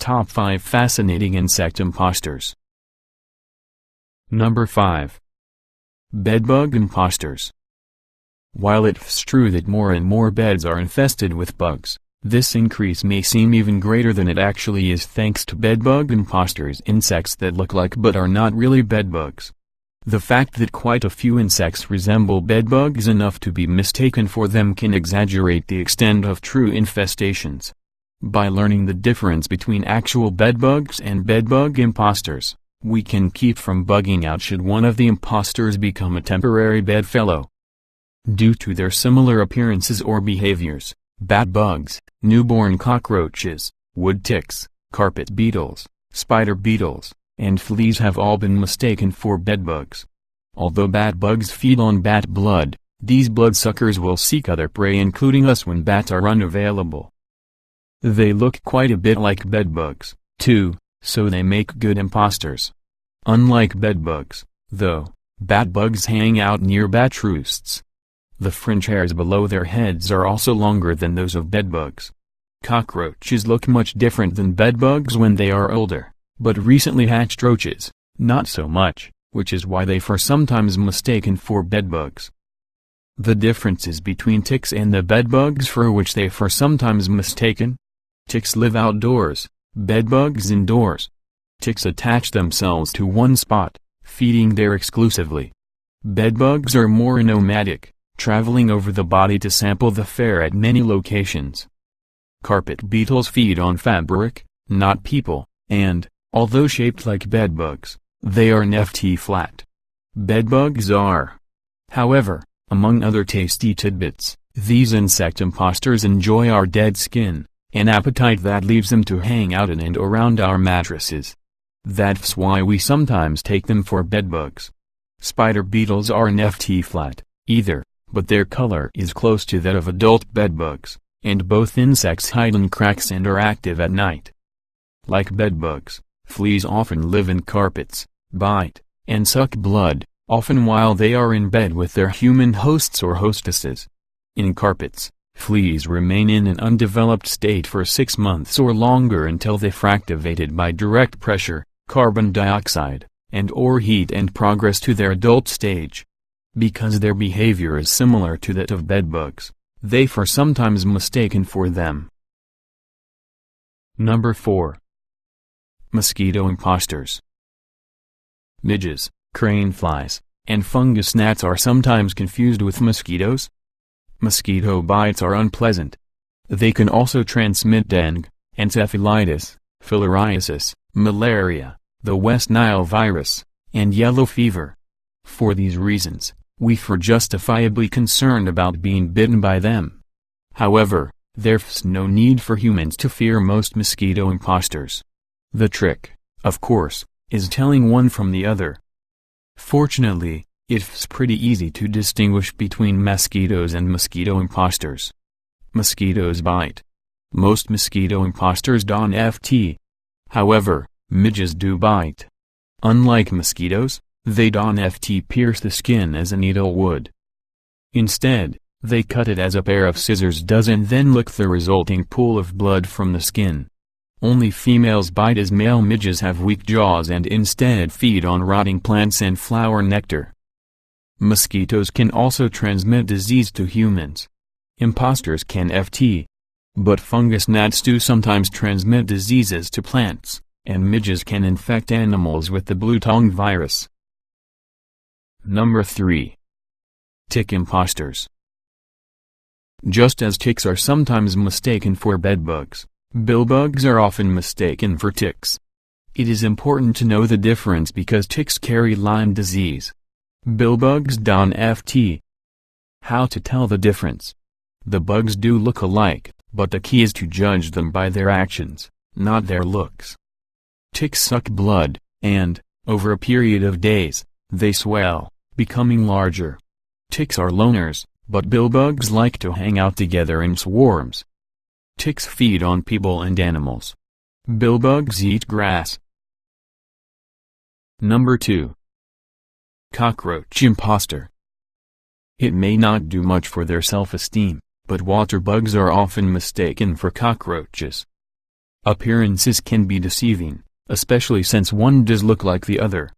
top 5 fascinating insect imposters. Number 5. Bedbug imposters. While it's true that more and more beds are infested with bugs, this increase may seem even greater than it actually is thanks to bedbug imposters, insects that look like but are not really bedbugs. The fact that quite a few insects resemble bedbugs enough to be mistaken for them can exaggerate the extent of true infestations. By learning the difference between actual bedbugs and bedbug imposters, we can keep from bugging out should one of the imposters become a temporary bedfellow. Due to their similar appearances or behaviors, bat bugs, newborn cockroaches, wood ticks, carpet beetles, spider beetles, and fleas have all been mistaken for bedbugs. Although bat bugs feed on bat blood, these bloodsuckers will seek other prey including us when bats are unavailable. They look quite a bit like bedbugs, too, so they make good imposters. Unlike bedbugs, though, bat bugs hang out near bat roosts. The fringe hairs below their heads are also longer than those of bedbugs. Cockroaches look much different than bedbugs when they are older, but recently hatched roaches, not so much, which is why they are sometimes mistaken for bedbugs. The differences between ticks and the bedbugs for which they are sometimes mistaken. Ticks live outdoors, bedbugs indoors. Ticks attach themselves to one spot, feeding there exclusively. Bedbugs are more nomadic, traveling over the body to sample the fare at many locations. Carpet beetles feed on fabric, not people, and, although shaped like bedbugs, they are NFT flat. Bedbugs are. However, among other tasty tidbits, these insect imposters enjoy our dead skin, an appetite that leaves them to hang out in and around our mattresses. That's why we sometimes take them for bedbugs. Spider beetles are NFT flat, either, but their color is close to that of adult bedbugs, and both insects hide in cracks and are active at night. Like bedbugs, fleas often live in carpets, bite, and suck blood, often while they are in bed with their human hosts or hostesses. In carpets, fleas remain in an undeveloped state for 6 months or longer until they're activated by direct pressure, carbon dioxide, and/or heat and progress to their adult stage. Because their behavior is similar to that of bedbugs, they are sometimes mistaken for them. Number 4. Mosquito imposters. Midges, crane flies, and fungus gnats are sometimes confused with mosquitoes. Mosquito bites are unpleasant. They can also transmit dengue, encephalitis, filariasis, malaria, the West Nile virus, and yellow fever. For these reasons, we are justifiably concerned about being bitten by them. However, there's no need for humans to fear most mosquito imposters. The trick, of course, is telling one from the other. Fortunately, it's pretty easy to distinguish between mosquitoes and mosquito imposters. Mosquitoes bite. Most mosquito imposters don't FT. However, midges do bite. Unlike mosquitoes, they don't FT pierce the skin as a needle would. Instead, they cut it as a pair of scissors does and then lick the resulting pool of blood from the skin. Only females bite as male midges have weak jaws and instead feed on rotting plants and flower nectar. Mosquitoes can also transmit disease to humans. Imposters can FT. But fungus gnats do sometimes transmit diseases to plants, and midges can infect animals with the blue tongue virus. Number 3. Tick imposters. Just as ticks are sometimes mistaken for bedbugs, billbugs are often mistaken for ticks. It is important to know the difference because ticks carry Lyme disease. Billbugs don't FT. How to tell the difference? The bugs do look alike, but the key is to judge them by their actions, not their looks. Ticks suck blood, and, over a period of days, they swell, becoming larger. Ticks are loners, but billbugs like to hang out together in swarms. Ticks feed on people and animals. Billbugs eat grass. Number 2. Cockroach imposter. It may not do much for their self-esteem, but water bugs are often mistaken for cockroaches. Appearances can be deceiving, especially since one does look like the other.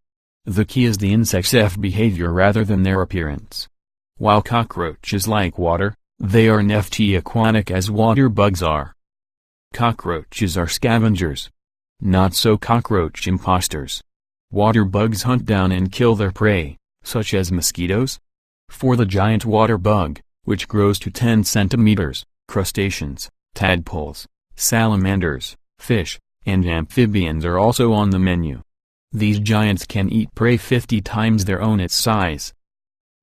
The key is the insect's behavior rather than their appearance. While cockroaches like water, they are not aquatic as water bugs are. Cockroaches are scavengers. Not so cockroach imposters. Water bugs hunt down and kill their prey, such as mosquitoes. For the giant water bug, which grows to 10 centimeters, crustaceans, tadpoles, salamanders, fish, and amphibians are also on the menu. These giants can eat prey 50 times their own its size.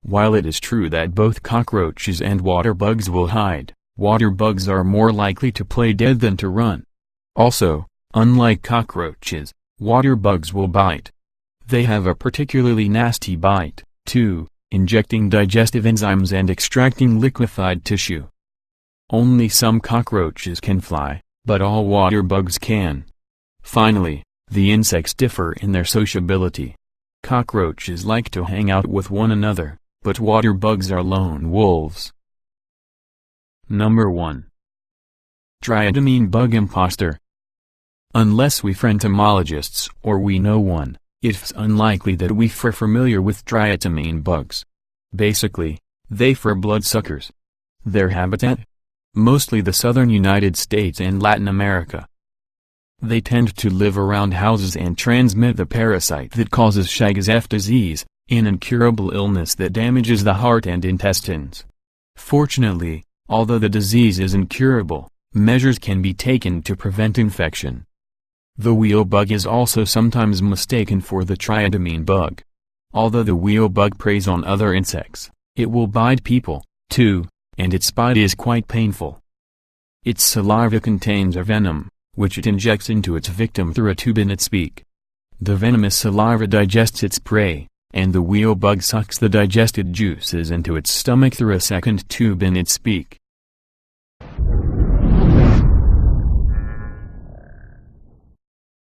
While it is true that both cockroaches and water bugs will hide, water bugs are more likely to play dead than to run. Also, unlike cockroaches, water bugs will bite. They have a particularly nasty bite, too, injecting digestive enzymes and extracting liquefied tissue. Only some cockroaches can fly, but all water bugs can. Finally, the insects differ in their sociability. Cockroaches like to hang out with one another, but water bugs are lone wolves. Number 1. Triad ameen bug impostor. Unless we're entomologists or we know one, it's unlikely that we're familiar with triatamine bugs. Basically, they're bloodsuckers. Their habitat? Mostly the southern United States and Latin America. They tend to live around houses and transmit the parasite that causes Chagas disease, an incurable illness that damages the heart and intestines. Fortunately, although the disease is incurable, measures can be taken to prevent infection. The wheel bug is also sometimes mistaken for the triadamine bug. Although the wheel bug preys on other insects, it will bite people, too, and its bite is quite painful. Its saliva contains a venom, which it injects into its victim through a tube in its beak. The venomous saliva digests its prey, and the wheel bug sucks the digested juices into its stomach through a second tube in its beak.